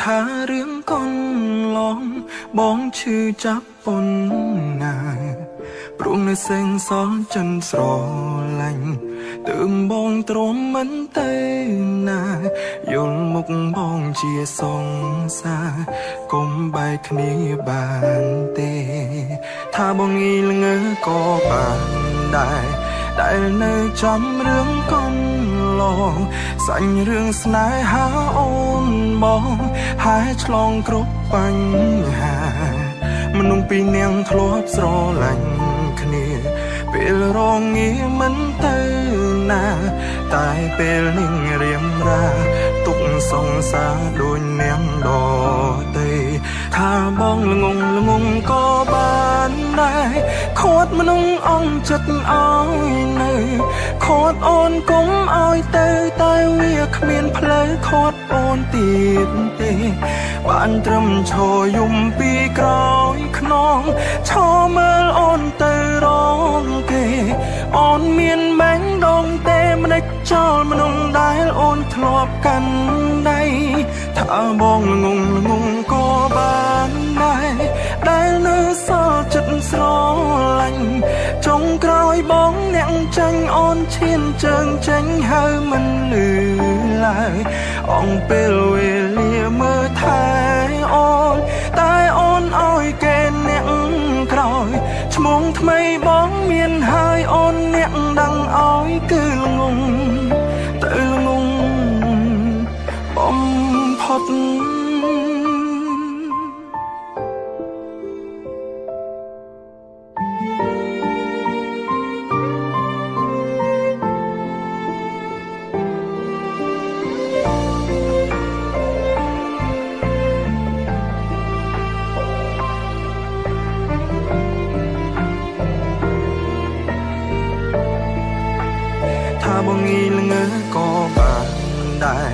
ថារឿងកូនឡងបងឈឺចាប់ប៉ុនណាព្រោះនៅសេងសល់ចិនស្រឡាញ់ទើបបងទ្រាំមិនទៅណាយល់មុខបងជាសង្សារកុំបែកគ្នាបានទេថាបងងីល្ងើក៏បានដែរដែលនៅចាំរឿងកូនឡងសាញ់រឿងស្នេហាអូនបងហើយឆ្លងគ្រប់បញ្ហាមនុស្សពីរនាក់ធ្លាប់ស្រឡាញ់គ្នាពេលរងាមិនទៅណាតែពេលនឹងរៀមរាទុកសង្សារដូចនាងដទេថាបងល្ងងក៏បានដែរខាត់មនុស្សអងចិត្តឲ្យនៅខាត់អូនគុំឲ្យទៅតែវាគ្មានផ្លូវខាត់អូនទៀតទេបានត្រឹមឈរយំពីក្រោយខ្នងឈរមើលអូនទៅរងគេអូនមានបែងដងទេមិនដេចចោលមនុស្សដែលអូនធ្លាប់កាន់ដៃថាបងល្ងងក៏បានដែរដែលនៅសល់ចិត្តស្រឡាញ់ចុងក្រោយបងអ្នកចាញ់អូនឈានជើងចេញហើយមិនលឺឡើយអងពេលវេលាមើលថែអូនតែអូនឲ្យគេអ្នកក្រោយឈ្មោះថ្មីបងមានហើយអូនអ្នកដឹងឲ្យគឺល្ងងទៅល្ងងបំផុតបងងីល្ងើក៏បានដែរ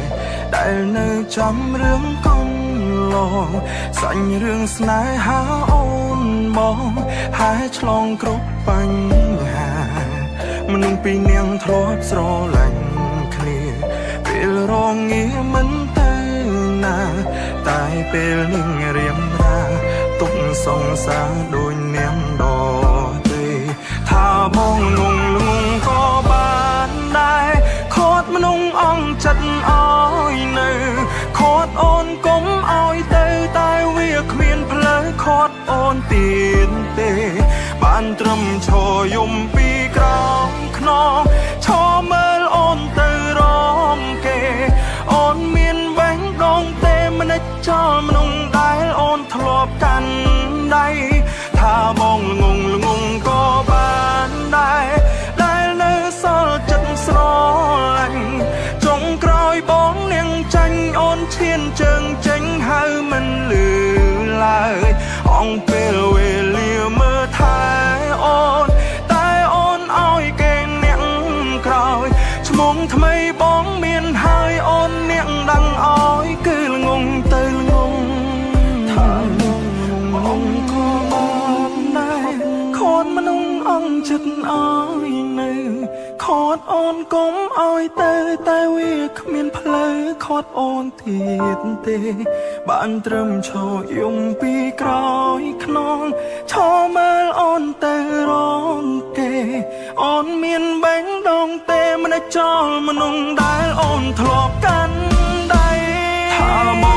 ដែលនៅចាំរឿងកូនឡងសាញ់រឿងស្នេហាអូនបងហើយឆ្លងគ្រប់បញ្ហាមនុស្សពីរនាក់ធ្លាប់ស្រឡាញ់គ្នាពេលរងាមិនទៅណាតែពេលនឹងរៀមរាទុកសង្សារដូចនាងដទេថាបងងងក៏បានដែរខាត់មនុស្សអងចិត្តឲ្យនៅខាត់អូនកុំឲ្យទៅតែវាគ្មានផ្លូវខាត់អូនទៀតទេបានត្រឹមឈរយំពីក្រោមខ្នងឈរមើលអូនទៅរងគេអូនមានបែងដងទេមិនដេចចោលមនុស្សដែលអូនធ្លាប់កាន់ដៃថាបងល្ងងក៏បានដែរដែលនៅសល់ចិត្តស្រឡាញ់ចុងក្រោយបងនាងចាញ់អូនឈានជើងចេញហើយមិនលឺឡើយអងពេលវេលាមើលថែអូនតែអូនឲ្យគេអ្នកក្រោយឈ្មោះថ្មីបងមានហើយអូនអ្នកដឹងឲ្យគឺល្ងងទៅល្ងងថាបងក៏បានដែរខាត់មនុស្សអងចិត្តឲ្យនៅខាត់អូនកុំឲ្យទៅតែវាគ្មានផ្លូវខាត់អូនទៀតទេបានត្រឹមឈរយំពីក្រោយខ្នងឈរមើលអូនទៅរងគេអូនមានបែងដងទេមិនចោលមនុស្សដែលអូនធ្លាប់កាន់ដៃថា